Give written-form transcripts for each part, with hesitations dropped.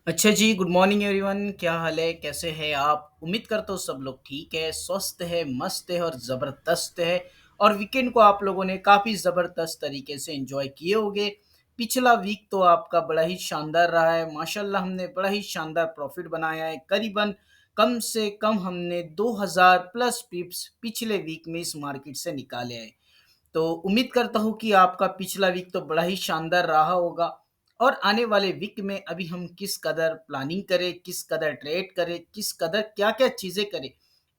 अच्छा जी, good morning everyone. क्या हाल है? कैसे हैं आप? उम्मीद करता हूँ सब लोग ठीक है, स्वस्थ है, मस्त है और ज़बरदस्त है। और वीकेंड को आप लोगों ने काफ़ी ज़बरदस्त तरीके से एंजॉय किए होंगे। पिछला वीक तो आपका बड़ा ही शानदार रहा है। माशाल्लाह हमने बड़ा ही शानदार प्रॉफिट बनाया है। करीबन कम से कम हमने 2000 प्लस पिप्स पिछले वीक में इस मार्केट से निकाले हैं। तो उम्मीद करता हूँ कि आपका पिछला वीक तो बड़ा ही शानदार रहा होगा। और आने वाले वीक में अभी हम किस कदर प्लानिंग करें, किस कदर ट्रेड करें, किस कदर क्या-क्या चीज़ें करें,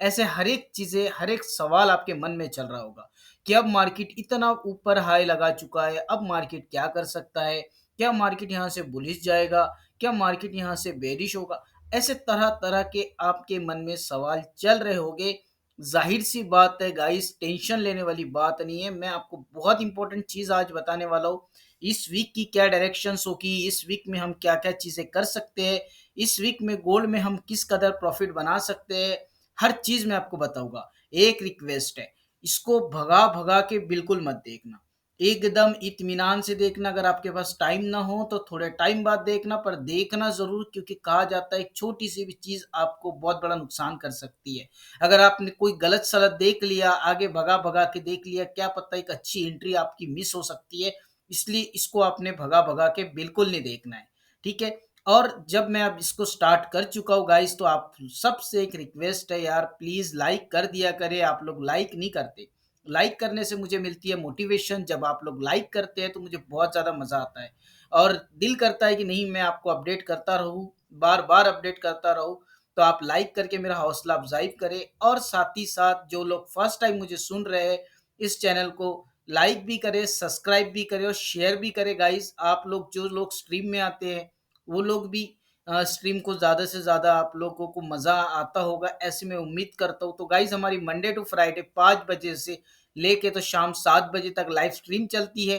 ऐसे हर एक चीज़ें, हर एक सवाल आपके मन में चल रहा होगा कि अब मार्केट इतना ऊपर हाई लगा चुका है, अब मार्केट क्या कर सकता है? क्या मार्केट यहाँ से बुलिश जाएगा? क्या मार्केट यहाँ से बेयरिश होगा? ऐसे तरह-तरह के आपके मन में सवाल चल रहे होंगे। ज़ाहिर-सी बात है गाइस, टेंशन लेने वाली बात नहीं है। मैं आपको बहुत इम्पोर्टेंट चीज़ आज बताने वाला हूँ। इस वीक की क्या डायरेक्शंस होगी, इस वीक में हम क्या-क्या चीज़ें कर सकते हैं, इस वीक में गोल्ड में हम किस कदर प्रॉफ़िट बना सकते हैं, हर चीज़ मैं आपको बताऊँगा। एक रिक्वेस्ट है, इसको भगा-भगा के बिल्कुल मत देखना। एकदम इत्मीनान से देखना। अगर आपके पास टाइम ना हो तो थोड़े टाइम बाद देखना, पर देखना ज़रूर, क्योंकि कहा जाता है एक छोटी-सी भी चीज़ आपको बहुत बड़ा नुकसान कर सकती है। अगर आपने कोई गलत-सलत देख लिया, आगे भगा-भगा के देख लिया, क्या पता एक अच्छी एंट्री आपकी मिस हो सकती है। इसलिए इसको आपने भगा-भगा के बिल्कुल नहीं देखना है, ठीक है? और जब मैं अब इसको स्टार्ट कर चुका हूँ गाइस, तो आप सबसे एक रिक्वेस्ट है यार, प्लीज़ लाइक कर दिया करें। आप लोग लाइक नहीं करते। लाइक करने से मुझे मिलती है मोटिवेशन। जब आप लोग लाइक करते हैं तो मुझे बहुत ज़्यादा मज़ा आता है और दिल करता है कि नहीं, मैं आपको अपडेट करता रहूँ, बार-बार अपडेट करता रहूँ। तो आप लाइक करके मेरा हौसला अफ़ज़ाई करें और साथ ही साथ जो लोग फर्स्ट टाइम मुझे सुन रहे हैं, इस चैनल को लाइक भी करें, सब्सक्राइब भी करें और शेयर भी करें गाइज़। आप लोग जो लोग स्ट्रीम में आते हैं, वो लोग भी स्ट्रीम को ज़्यादा से ज़्यादा आप लोगों को मज़ा आता होगा, ऐसी मैं उम्मीद करता हूँ। तो गाइज़, हमारी मंडे टू फ्राइडे 5 बजे से लेके तो शाम 7 बजे तक लाइव स्ट्रीम चलती है।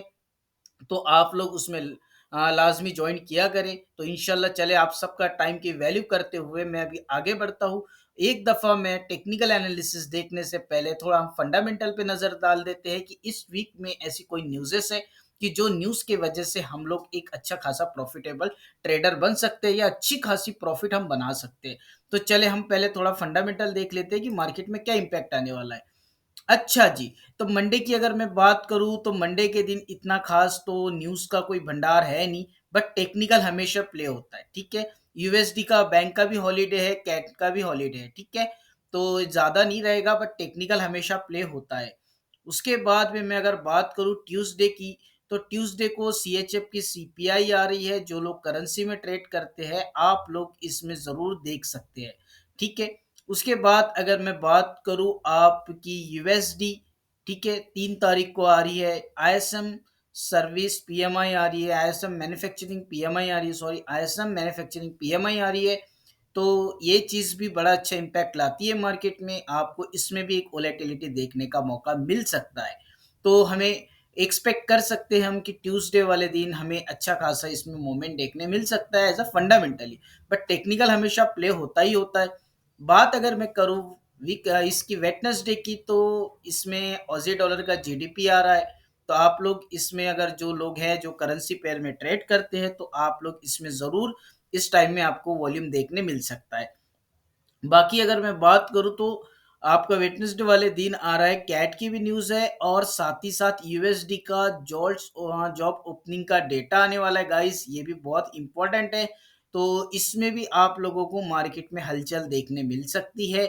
तो आप लोग उसमें लाज़मी जॉइन किया करें। तो इंशाल्लाह चले, आप सबका टाइम की वैल्यू करते हुए मैं अभी आगे बढ़ता हूँ। एक दफ़ा मैं टेक्निकल एनालिसिस देखने से पहले थोड़ा हम फंडामेंटल पे नज़र डाल देते हैं कि इस वीक में ऐसी कोई न्यूज़ेस है कि जो न्यूज़ की वजह से हम लोग एक अच्छा खासा प्रॉफ़िटेबल ट्रेडर बन सकते हैं या अच्छी खासी प्रॉफ़िट हम बना सकते हैं। तो चले हम पहले थोड़ा फंडामेंटल देख लेते हैं कि मार्केट में क्या इम्पैक्ट आने वाला है। अच्छा जी, तो मंडे की अगर मैं बात करूँ तो मंडे के दिन इतना ख़ास तो न्यूज़ का कोई भंडार है नहीं, बट टेक्निकल हमेशा प्ले होता है, ठीक है? यूएसडी का बैंक का भी हॉलिडे है, कैट का भी हॉलिडे है, ठीक है? तो ज़्यादा नहीं रहेगा, बट टेक्निकल हमेशा प्ले होता है। उसके बाद में मैं अगर बात करूँ ट्यूसडे की, तो ट्यूसडे को सीएचएफ की सीपीआई आ रही है। जो लोग करेंसी में ट्रेड करते हैं, आप लोग इसमें ज़रूर देख सकते हैं, ठीक है? उसके बाद अगर मैं बात करूँ आपकी यूएसडी, ठीक है, 3 तारीख को आ रही है। आईएसएम सर्विस पीएमआई आ रही है, आईएसएम मैन्युफैक्चरिंग पीएमआई आ रही है, सॉरी, आईएसएम मैन्युफैक्चरिंग पीएमआई आ रही है। तो ये चीज़ भी बड़ा अच्छा इम्पैक्ट लाती है मार्केट में, आपको इसमें भी एक वोलेटिलिटी देखने का मौका मिल सकता है। तो हमें एक्सपेक्ट कर सकते हैं हम कि ट्यूसडे वाले दिन हमें अच्छा खासा इसमें मूवमेंट देखने मिल सकता है as a fundamentally, but technical हमेशा प्ले होता ही होता है। बात अगर मैं करूँ इसकी वेडनेसडे की, तो इसमें ऑज़ी डॉलर का जीडीपी आ रहा है। तो आप लोग इसमें, अगर जो लोग हैं जो करेंसी पेयर में ट्रेड करते हैं, तो आप लोग इसमें ज़रूर इस टाइम में आपको वॉल्यूम देखने मिल सकता है। बाकी अगर मैं बात करूँ तो आपका वेडनेसडे वाले दिन आ रहा है, कैट की भी न्यूज़ है और साथ ही साथ यूएसडी का जॉब ओपनिंग का डेटा आने वाला है गाइस, ये भी बहुत इम्पोर्टेंट है। तो इसमें भी आप लोगों को मार्केट में हलचल देखने मिल सकती है।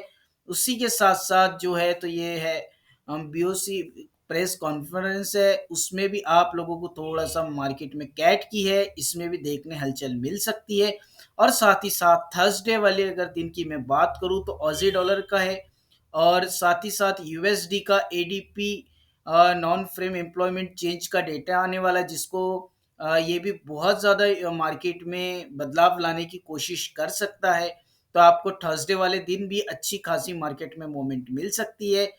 उसी के साथ-साथ जो है तो ये है बीओसी प्रेस कॉन्फ्रेंस है, उसमें भी आप लोगों को थोड़ा-सा मार्केट में कैट की है, इसमें भी देखने हलचल मिल सकती है। और साथ ही साथ थर्सडे वाले अगर दिन की मैं बात करूँ तो ऑज़ी डॉलर का है और साथ ही साथ यूएसडी का ADP non frame employment change का डेटा आने वाला है, जिसको ये भी बहुत ज़्यादा मार्केट में बदलाव लाने की कोशिश कर सकता है। तो आपको थर्सडे वाले दिन भी अच्छी खासी मार्केट में मूवमेंट मिल सकती है।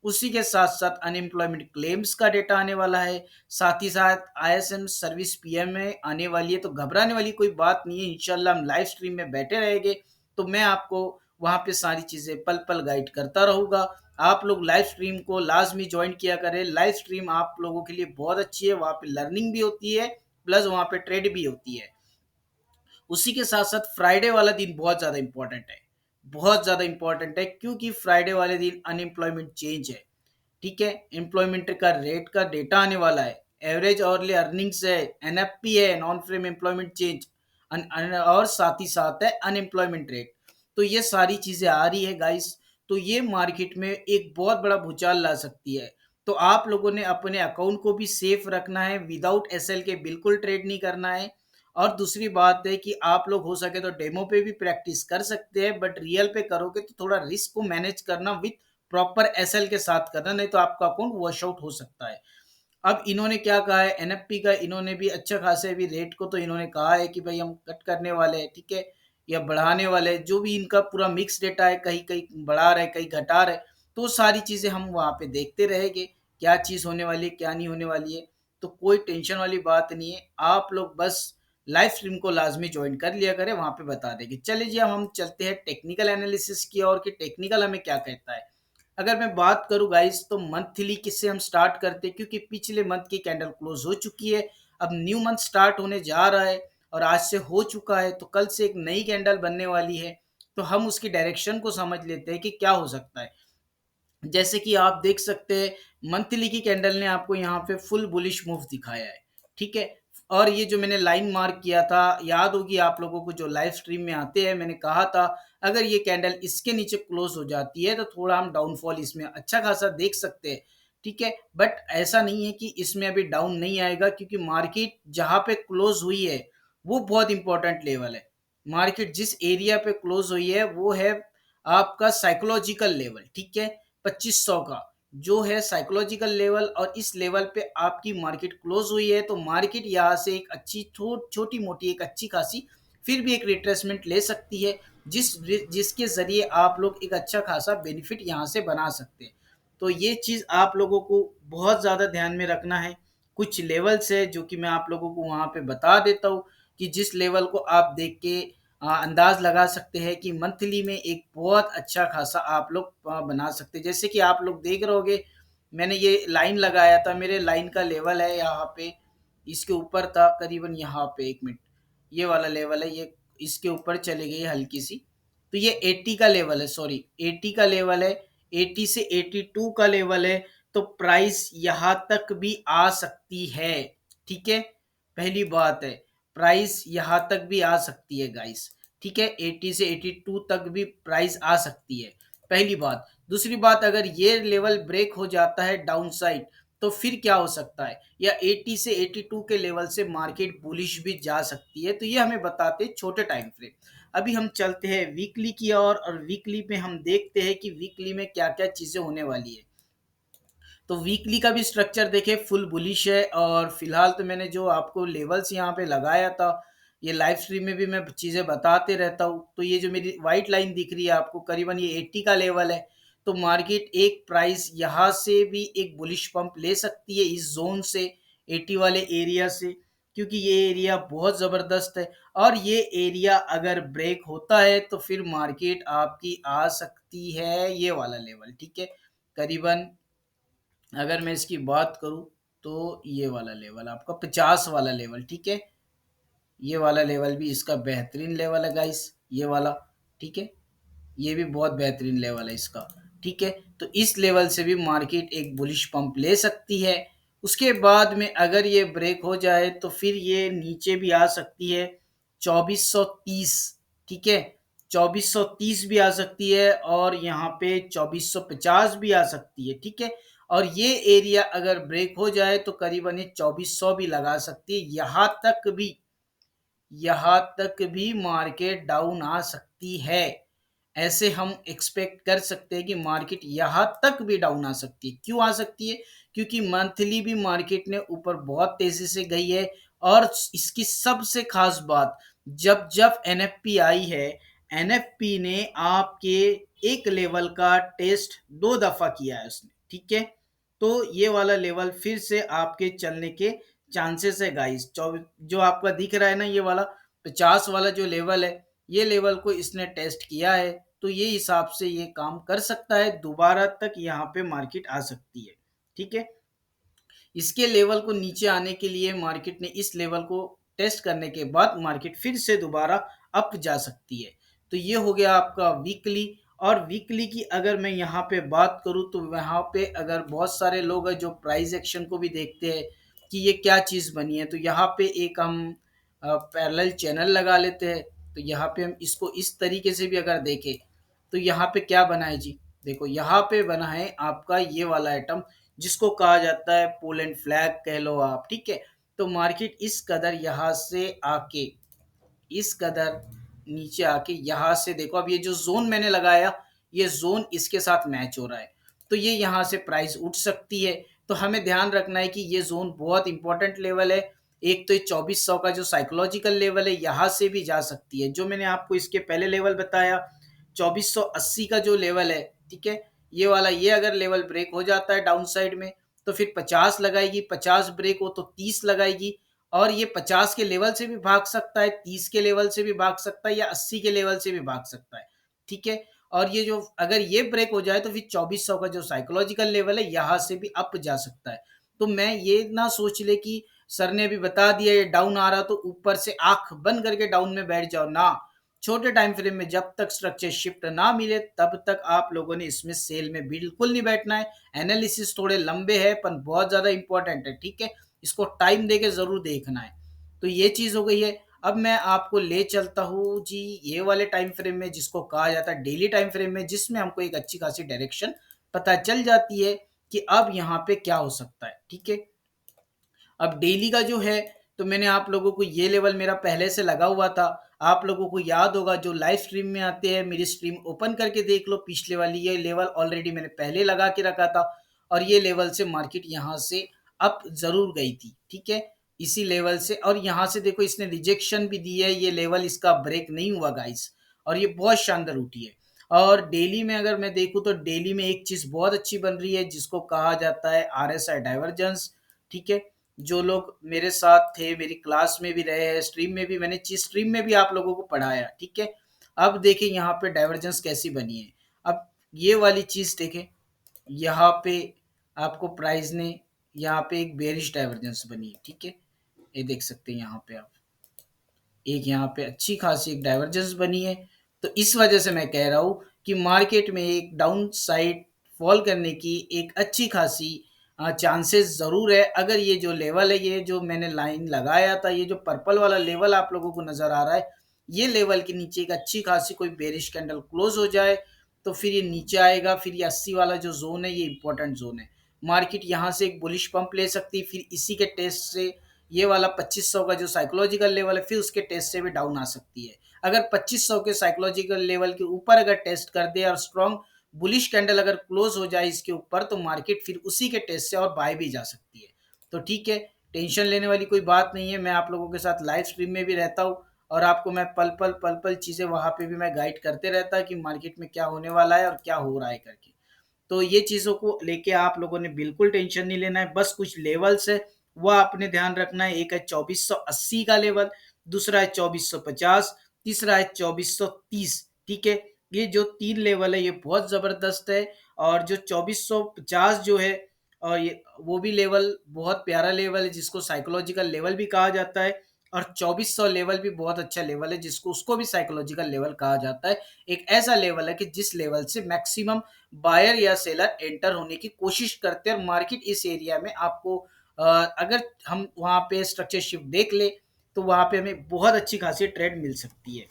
उसी के साथ-साथ अनएम्प्लॉयमेंट क्लेम्स का डेटा आने वाला है। साथ ही साथ आईएसएम सर्विस पीएमए आने वाली है, तो घबराने वाली कोई बात नहीं है। इंशाल्लाह हम लाइव स्ट्रीम में बैठे रहेंगे, तो मैं आपको वहाँ पे सारी चीज़ें पल-पल गाइड करता रहूँगा। आप लोग लाइव स्ट्रीम को लाज़मी जॉइन किया करें। लाइव स्ट्रीम आप लोगों के लिए बहुत अच्छी है, वहाँ पे लर्निंग भी होती है, प्लस वहाँ पे ट्रेड भी होती है। उसी के साथ-साथ फ्राइडे वाला दिन बहुत ज़्यादा इम्पोर्टेंट है। बहुत ज़्यादा इम्पोर्टेंट है क्योंकि फ्राइडे वाले दिन अनएम्प्लॉयमेंट चेंज है, ठीक है? एम्प्लॉयमेंट का रेट का डेटा आने वाला है, एवरेज आवरली अर्निंग्स है, एनएफपी है, नॉन फ्रेम एम्प्लॉयमेंट चेंज अन अन और साथ ही साथ है अनएम्प्लॉयमेंट रेट। तो ये सारी चीज़ें आ रही है गाइस, तो ये मार्केट में एक बहुत बड़ा भूचाल ला सकती है। तो आप लोगों ने अपने अकाउंट को भी सेफ रखना है, विदाउट एसएल के बिल्कुल ट्रेड नहीं करना है। और दूसरी बात है कि आप लोग हो सके तो डेमो पे भी प्रैक्टिस कर सकते हैं, बट रियल पे करोगे तो थोड़ा रिस्क को मैनेज करना विथ प्रॉपर एसएल के साथ करना, नहीं तो आपका अकाउंट वॉश आउट हो सकता है। अब इन्होंने क्या कहा है, एनएफपी का इन्होंने भी अच्छा खासा अभी रेट को तो इन्होंने कहा है कि भाई हम कट करने वाले हैं, ठीक है, या बढ़ाने वाले हैं, जो भी इनका पूरा मिक्स डेटा है, कहीं कहीं बढ़ा रहे कहीं घटा रहे, तो सारी चीज़ें हम वहाँ पे देखते रहेंगे, क्या चीज़ होने वाली है क्या नहीं होने वाली है। तो कोई टेंशन वाली बात नहीं है, आप लोग बस लाइव स्ट्रीम को लाजमी ज्वाइन कर लिया करें, वहाँ पे बता देंगे। चलिए जी, अब हम चलते हैं टेक्निकल एनालिसिस की और कि टेक्निकल हमें क्या कहता है। अगर मैं बात करूँ गाइस तो मंथली किससे हम स्टार्ट करते हैं, क्योंकि पिछले मंथ की कैंडल क्लोज हो चुकी है, अब न्यू मंथ स्टार्ट होने जा रहा है और आज से हो चुका है, तो कल से एक नई कैंडल बनने वाली है। तो हम उसकी डायरेक्शन को समझ लेते हैं कि क्या हो सकता है। जैसे कि आप देख सकते हैं, मंथली की कैंडल ने आपको यहाँ पे फुल बुलिश मूव दिखाया है, ठीक है। और ये जो मैंने लाइन मार्क किया था, याद होगी आप लोगों को जो लाइव स्ट्रीम में आते हैं, मैंने कहा था अगर ये कैंडल इसके नीचे क्लोज हो जाती है तो थोड़ा हम डाउनफॉल इसमें अच्छा खासा देख सकते हैं, ठीक है। बट ऐसा नहीं है कि इसमें अभी डाउन नहीं आएगा, क्योंकि मार्केट जहाँ पे क्लोज हुई है वो बहुत इंपॉर्टेंट लेवल है। मार्केट जिस एरिया पे क्लोज हुई है वो है आपका साइकोलॉजिकल लेवल, ठीक है, 2500 का जो है साइकोलॉजिकल लेवल, और इस लेवल पे आपकी मार्केट क्लोज हुई है, तो मार्केट यहाँ से एक अच्छी छोटी मोटी एक अच्छी खासी फिर भी एक रिट्रेसमेंट ले सकती है, जिसके जरिए आप लोग एक अच्छा खासा बेनिफिट यहाँ से बना सकते हैं। तो ये चीज़ आप लोगों को बहुत ज़्यादा ध्यान में रखना है। कुछ लेवल्स है जो कि मैं आप लोगों को वहाँ पे बता देता हूँ, कि जिस लेवल को आप देख के अंदाज लगा सकते हैं कि मंथली में एक बहुत अच्छा खासा आप लोग बना सकते हैं। जैसे कि आप लोग देख रहे होगे, मैंने ये लाइन लगाया था, मेरे लाइन का लेवल है यहाँ पे, इसके ऊपर था करीबन यहाँ पे, एक मिनट, ये वाला लेवल है, ये इसके ऊपर चली गई हल्की सी, तो ये 80 का लेवल है, सॉरी 80 का लेवल है, 80 से 82 का लेवल है। तो प्राइस यहाँ तक भी आ सकती है, ठीक है, पहली बात है, प्राइस यहाँ तक भी आ सकती है गाइस, ठीक है, 80 से 82 तक भी प्राइस आ सकती है, पहली बात। दूसरी बात, अगर ये लेवल ब्रेक हो जाता है डाउन साइड, तो फिर क्या हो सकता है, या 80 से 82 के लेवल से मार्केट बुलिश भी जा सकती है, तो ये हमें बताते हैं छोटे टाइम फ्रेम। अभी हम चलते हैं वीकली की ओर, और वीकली में हम देखते हैं कि वीकली में क्या क्या चीज़ें होने वाली है। तो वीकली का भी स्ट्रक्चर देखें, फुल बुलिश है, और फिलहाल तो मैंने जो आपको लेवल्स यहाँ पे लगाया था, ये लाइव स्ट्रीम में भी मैं चीज़ें बताते रहता हूँ। तो ये जो मेरी वाइट लाइन दिख रही है आपको, करीबन ये 80 का लेवल है। तो मार्केट एक प्राइस यहाँ से भी एक बुलिश पंप ले सकती है, इस जोन से, 80 वाले एरिया से, क्योंकि ये एरिया बहुत ज़बरदस्त है। और ये एरिया अगर ब्रेक होता है तो फिर मार्केट आपकी आ सकती है ये वाला लेवल, ठीक है, करीबन अगर मैं इसकी बात करूँ तो ये वाला लेवल आपका 50 वाला लेवल, ठीक है, ये वाला लेवल भी इसका बेहतरीन लेवल है गाइस, ये वाला, ठीक है, ये भी बहुत बेहतरीन लेवल है इसका, ठीक है। तो इस लेवल से भी मार्केट एक बुलिश पंप ले सकती है। उसके बाद में अगर ये ब्रेक हो जाए तो फिर ये नीचे भी आ सकती है 2430, ठीक है, 2430 भी आ सकती है, और यहाँ पे 2450 भी आ सकती है, ठीक है। और ये एरिया अगर ब्रेक हो जाए तो करीबन ये 2400 भी लगा सकती है, यहाँ तक भी मार्केट डाउन आ सकती है। ऐसे हम एक्सपेक्ट कर सकते हैं कि मार्केट यहाँ तक भी डाउन आ सकती है। क्यों आ सकती है? क्योंकि मंथली भी मार्केट ने ऊपर बहुत तेजी से गई है, और इसकी सबसे खास बात, जब जब एनएफपी आई है, एनएफपी ने आपके एक लेवल का टेस्ट 2 दफ़ा किया है उसने, ठीक है? तो ये वाला लेवल फिर से आपके चलने के चांसेस है गाइस। जो आपका दिख रहा है ना, ये वाला 50 वाला जो लेवल है, ये लेवल को इसने टेस्ट किया है, तो ये हिसाब से ये काम कर सकता है, दोबारा तक यहाँ पे मार्केट आ सकती है, ठीक है। इसके लेवल को नीचे आने के लिए मार्केट ने इस लेवल को टेस्ट करने के बाद मार्केट फिर से दोबारा अप जा सकती है। तो ये हो गया आपका वीकली। और वीकली की अगर मैं यहाँ पे बात करूँ तो वहाँ पे अगर बहुत सारे लोग हैं जो प्राइस एक्शन को भी देखते हैं कि ये क्या चीज़ बनी है, तो यहाँ पे एक हम पैरेलल चैनल लगा लेते हैं। तो यहाँ पे हम इसको इस तरीके से भी अगर देखें तो यहाँ पे क्या बना है जी, देखो यहाँ पे बना है आपका ये वाला आइटम जिसको कहा जाता है पोलैंड फ्लैग कह लो आप, ठीक है। तो मार्केट इस कदर यहाँ से आके, इस कदर नीचे आके यहाँ से देखो, अब ये जो जोन मैंने लगाया ये जोन इसके साथ मैच हो रहा है, तो ये यहाँ से प्राइस उठ सकती है। तो हमें ध्यान रखना है कि ये जोन बहुत इंपॉर्टेंट लेवल है। एक तो ये 2400 का जो साइकोलॉजिकल लेवल है यहाँ से भी जा सकती है, जो मैंने आपको इसके पहले लेवल बताया 2480 का जो लेवल है, ठीक है, ये वाला, ये अगर लेवल ब्रेक हो जाता है डाउन साइड में तो फिर 50 लगाएगी, 50 ब्रेक हो तो 30 लगाएगी। और ये 50 के लेवल से भी भाग सकता है, 30 के लेवल से भी भाग सकता है, या 80 के लेवल से भी भाग सकता है, ठीक है। और ये जो अगर ये ब्रेक हो जाए तो फिर 2400 का जो साइकोलॉजिकल लेवल है यहाँ से भी अप जा सकता है। तो मैं ये ना सोच ले कि सर ने अभी बता दिया ये डाउन आ रहा तो ऊपर से आंख बंद करके डाउन में बैठ जाओ ना। छोटे टाइम फ्रेम में जब तक स्ट्रक्चर शिफ्ट ना मिले तब तक आप लोगों ने इसमें सेल में बिल्कुल नहीं बैठना है। एनालिसिस थोड़े लंबे हैं पर बहुत ज्यादा इंपॉर्टेंट है, ठीक है, इसको टाइम देके जरूर देखना है। तो ये चीज हो गई है। अब मैं आपको ले चलता हूँ जी ये वाले टाइम फ्रेम में जिसको कहा जाता है डेली टाइम फ्रेम में, जिसमें हमको एक अच्छी खासी डायरेक्शन पता चल जाती है कि अब यहाँ पे क्या हो सकता है, ठीक है। अब डेली का जो है, तो मैंने आप लोगों को ये लेवल मेरा पहले से लगा हुआ था, आप लोगों को याद होगा जो लाइव स्ट्रीम में आते हैं मेरी स्ट्रीम ओपन करके देख लो, पिछले वाली ये लेवल ऑलरेडी मैंने पहले लगा के रखा था। और ये लेवल से मार्केट यहाँ से अप जरूर गई थी, ठीक है, इसी लेवल से। और यहाँ से देखो इसने रिजेक्शन भी दी है, ये लेवल इसका ब्रेक नहीं हुआ गाइस, और ये बहुत शानदार उठी है। और डेली में अगर मैं देखूँ तो डेली में एक चीज बहुत अच्छी बन रही है जिसको कहा जाता है RSI डाइवर्जेंस, ठीक है। जो लोग मेरे साथ थे, मेरी क्लास में भी रहे हैं, स्ट्रीम में भी, मैंने स्ट्रीम में भी आप लोगों को पढ़ाया, ठीक है। अब देखिए यहाँ पे डाइवर्जेंस कैसी बनी है। अब ये वाली चीज देखें, यहाँ पे आपको प्राइस ने यहाँ पे एक बेरिश डाइवर्जेंस बनी है, ठीक है, ये देख सकते हैं यहाँ पे आप, एक यहाँ पे अच्छी खासी एक डाइवर्जेंस बनी है। तो इस वजह से मैं कह रहा हूँ कि मार्केट में एक डाउन साइड फॉल करने की एक अच्छी खासी चांसेस ज़रूर है। अगर ये जो लेवल है, ये जो मैंने लाइन लगाया था, ये जो पर्पल वाला लेवल आप लोगों को नज़र आ रहा है, ये लेवल के नीचे एक अच्छी खासी कोई बेरिश कैंडल क्लोज हो जाए तो फिर ये नीचे आएगा। फिर ये 80 वाला जो जोन है ये इंपॉर्टेंट जोन है, मार्केट यहाँ से एक बुलिश पंप ले सकती है, फिर इसी के टेस्ट से ये वाला 2500 का जो साइकोलॉजिकल लेवल है फिर उसके टेस्ट से भी डाउन आ सकती है। अगर 2500 के साइकोलॉजिकल लेवल के ऊपर अगर टेस्ट कर दे और स्ट्रॉन्ग बुलिश कैंडल अगर क्लोज हो जाए इसके ऊपर तो मार्केट फिर उसी के टेस्ट से और बाय भी जा सकती है। तो ठीक है, टेंशन लेने वाली कोई बात नहीं है, मैं आप लोगों के साथ लाइव स्ट्रीम में भी रहता हूँ और आपको मैं पल पल चीज़ें वहाँ पे भी मैं गाइड करते रहता कि मार्केट में क्या होने वाला है और क्या हो रहा है करके। तो ये चीज़ों को लेके आप लोगों ने बिल्कुल टेंशन नहीं लेना है, बस कुछ लेवल्स है वह आपने ध्यान रखना है। एक है 2480 का लेवल, दूसरा है 2450, तीसरा है 2430, ठीक है। ये जो 3 लेवल है ये बहुत ज़बरदस्त है। और जो 2450 जो है, और ये वो भी लेवल बहुत प्यारा लेवल है जिसको साइकोलॉजिकल लेवल भी कहा जाता है। और 2400 लेवल भी बहुत अच्छा लेवल है जिसको उसको भी साइकोलॉजिकल लेवल कहा जाता है। एक ऐसा लेवल है कि जिस लेवल से मैक्सिमम बायर या सेलर एंटर होने की कोशिश करते हैं और मार्केट इस एरिया में आपको अगर हम वहाँ पे स्ट्रक्चर शिफ्ट देख ले तो वहाँ पे हमें बहुत अच्छी खासी ट्रेड मिल सकती है।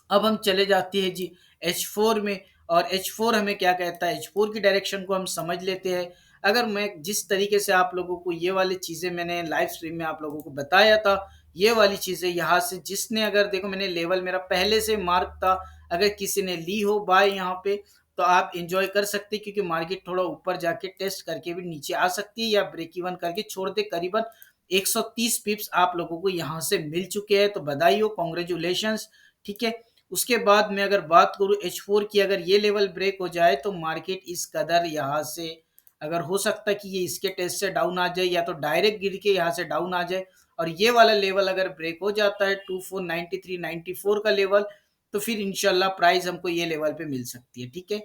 अब हम चले जाते हैं जी H4 में, और H4 हमें क्या कहता है, H4 की डायरेक्शन को हम समझ लेते हैं। अगर मैं जिस तरीके से आप लोगों को ये वाली चीज़ें मैंने लाइव स्ट्रीम में आप लोगों को बताया था, ये वाली चीज़ें यहाँ से जिसने अगर देखो मैंने लेवल मेरा पहले से मार्क था, अगर किसी ने ली हो बाय यहाँ पे तो आप इंजॉय कर सकते हैं क्योंकि मार्केट थोड़ा ऊपर जाके टेस्ट करके भी नीचे आ सकती है या ब्रेक इवन करके छोड़ दे। करीबन 130 पिप्स आप लोगों को यहाँ से मिल चुके हैं, तो बधाई हो, कॉन्ग्रेचुलेशंस, ठीक है। उसके बाद मैं अगर बात करूँ H4 की, अगर ये लेवल ब्रेक हो जाए तो मार्केट इस कदर यहाँ से अगर हो सकता है कि ये इसके टेस्ट से डाउन आ जाए या तो डायरेक्ट गिर के यहाँ से डाउन आ जाए। और ये वाला लेवल अगर ब्रेक हो जाता है 2493-94 का लेवल तो फिर इंशाल्लाह प्राइस हमको ये लेवल पे मिल सकती है, ठीक है।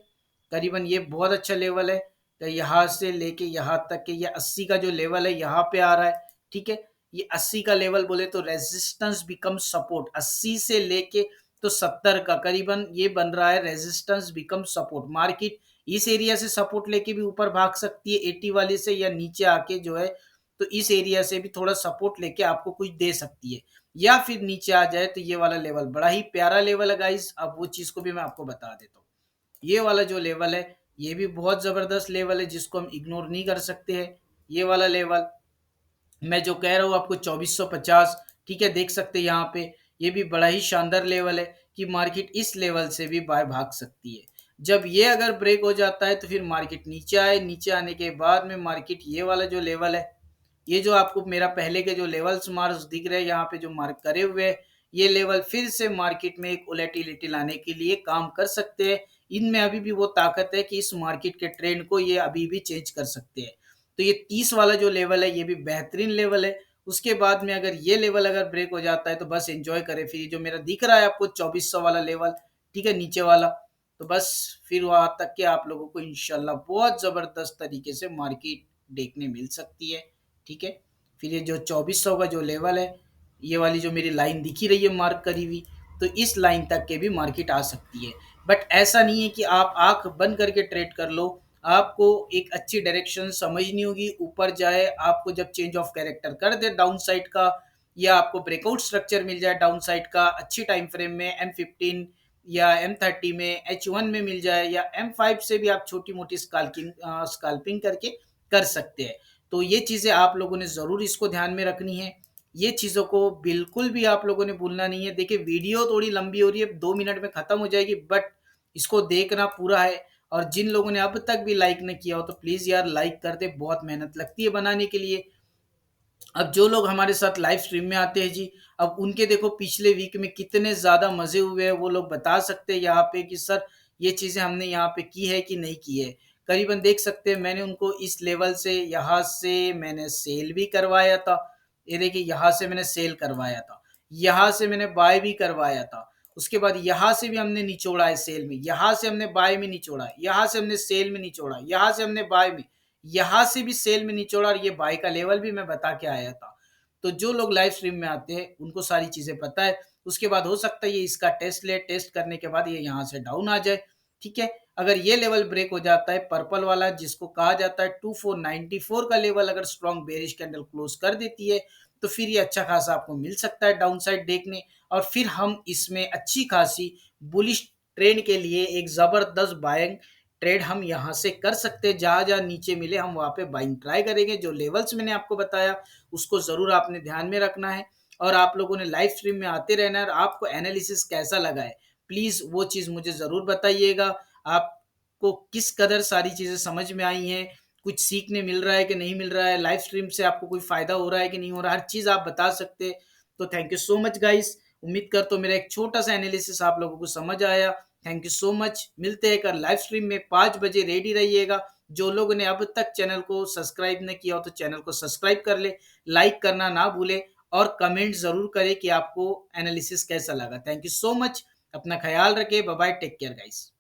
करीबन ये बहुत अच्छा लेवल है, तो यहाँ से लेके यहाँ तक के ये 80 का जो लेवल है यहाँ पे आ रहा है, ठीक है। ये 80 का लेवल बोले तो रेजिस्टेंस बिकम सपोर्ट, 80 से लेके तो 70 का करीबन ये बन रहा है रेजिस्टेंस बिकम सपोर्ट। मार्केट इस एरिया से सपोर्ट लेके भी ऊपर भाग सकती है 80 वाले से, या नीचे आके जो है तो इस एरिया से भी थोड़ा सपोर्ट लेके आपको कुछ दे सकती है, या फिर नीचे आ जाए तो ये वाला लेवल बड़ा ही प्यारा लेवल है गाइस। अब वो चीज़ को भी मैं आपको बता देता हूँ। ये वाला जो लेवल है ये भी बहुत ज़बरदस्त लेवल है जिसको हम इग्नोर नहीं कर सकते हैं। ये वाला लेवल मैं जो कह रहा हूँ आपको 2450, ठीक है, देख सकते हैं यहाँ पे। ये भी बड़ा ही शानदार लेवल है कि मार्केट इस लेवल से भी बाय भाग सकती है। जब ये अगर ब्रेक हो जाता है तो फिर मार्केट नीचे आए, नीचे आने के बाद में मार्केट ये वाला जो लेवल है, ये जो आपको मेरा पहले के जो लेवल्स मार्क्स दिख रहे हैं यहाँ पे जो मार्क करे हुए हैं, ये लेवल फिर से मार्केट में एक वोलेटिलिटी लाने के लिए काम कर सकते हैं। इनमें अभी भी वो ताकत है कि इस मार्केट के ट्रेंड को ये अभी भी चेंज कर सकते हैं। तो ये 30 वाला जो लेवल है ये भी बेहतरीन लेवल है। उसके बाद में अगर ये लेवल अगर ब्रेक हो जाता है तो बस एंजॉय करें। फिर ये जो मेरा दिख रहा है आपको 2400 वाला लेवल, ठीक है, नीचे वाला, तो बस फिर वहां तक के आप लोगों को इंशाल्लाह बहुत जबरदस्त तरीके से मार्केट देखने मिल सकती है, ठीक है। फिर ये जो 2400 का जो लेवल है, ये वाली जो मेरी लाइन दिखी रही है मार्क करी हुई, तो इस लाइन तक के भी मार्केट आ सकती है। बट ऐसा नहीं है कि आप आंख बंद करके ट्रेड कर लो। आपको एक अच्छी डायरेक्शन समझनी होगी, ऊपर जाए आपको जब चेंज ऑफ कैरेक्टर कर दे डाउन साइड का, या आपको ब्रेकआउट स्ट्रक्चर मिल जाए डाउन साइड का अच्छी टाइम फ्रेम में M15 या M30 में, H1 में मिल जाए, या M5 से भी आप छोटी मोटी स्काल्पिंग करके कर सकते हैं। तो ये चीज़ें आप लोगों ने ज़रूर इसको ध्यान में रखनी है। ये चीज़ों को बिल्कुल भी आप लोगों ने भूलना नहीं है। देखिए वीडियो थोड़ी लंबी हो रही है, 2 मिनट में ख़त्म हो जाएगी, बट इसको देखना पूरा है। और जिन लोगों ने अब तक भी लाइक नहीं किया हो तो प्लीज़ यार लाइक कर दे, बहुत मेहनत लगती है बनाने के लिए। अब जो लोग हमारे साथ लाइव स्ट्रीम में आते हैं जी, अब उनके देखो पिछले वीक में कितने ज़्यादा मज़े हुए हैं, वो लोग बता सकते हैं यहाँ पे कि सर ये चीज़ें हमने यहाँ पे की है कि नहीं की है। करीबन देख सकते हैं मैंने उनको इस लेवल से यहाँ से मैंने सेल भी करवाया था। ये देखिए यहाँ से मैंने सेल करवाया था, यहाँ से मैंने बाय भी करवाया था। उसके बाद यहाँ से भी हमने निचोड़ा है सेल में, यहाँ से हमने बाय में निचोड़ा है, यहाँ से हमने सेल में निचोड़ा, यहाँ से हमने बाय में, यहाँ से भी सेल में निचोड़ा, और ये बाय का लेवल भी मैं बता के आया था। तो जो लोग लाइव स्ट्रीम में आते हैं उनको सारी चीज़ें पता है। उसके बाद हो सकता है ये इसका टेस्ट ले, टेस्ट करने के बाद ये यहाँ से डाउन आ जाए, ठीक है। अगर ये लेवल ब्रेक हो जाता है पर्पल वाला जिसको कहा जाता है 2494 का लेवल, अगर स्ट्रॉन्ग बेरिश कैंडल क्लोज कर देती है तो फिर ये अच्छा खासा आपको मिल सकता है डाउन साइड देखने, और फिर हम इसमें अच्छी खासी बुलिश ट्रेंड के लिए एक ज़बरदस्त बाइंग ट्रेड हम यहाँ से कर सकते हैं। जहाँ जहाँ नीचे मिले हम वहाँ पे बाइंग ट्राई करेंगे। जो लेवल्स मैंने आपको बताया उसको ज़रूर आपने ध्यान में रखना है, और आप लोगों ने लाइव स्ट्रीम में आते रहना है। और आपको एनालिसिस कैसा लगा है प्लीज़ वो चीज़ मुझे ज़रूर बताइएगा। आपको किस कदर सारी चीज़ें समझ में आई हैं, कुछ सीखने मिल रहा है कि नहीं मिल रहा है, लाइव स्ट्रीम से आपको कोई फ़ायदा हो रहा है कि नहीं हो रहा है, हर चीज़ आप बता सकते हैं। तो thank you so much guys. उम्मीद करता हूँ मेरा एक छोटा सा एनालिसिस आप लोगों को समझ आया। Thank you so much. मिलते हैं कल लाइव स्ट्रीम में 5 बजे, रेडी रहिएगा। जो लोगों ने अब तक चैनल को सब्सक्राइब नहीं किया हो तो चैनल को सब्सक्राइब कर ले, लाइक करना ना भूले, और कमेंट ज़रूर करें कि आपको एनालिसिस कैसा लगा। Thank you so much. अपना ख्याल रखें। Bye bye, take care guys.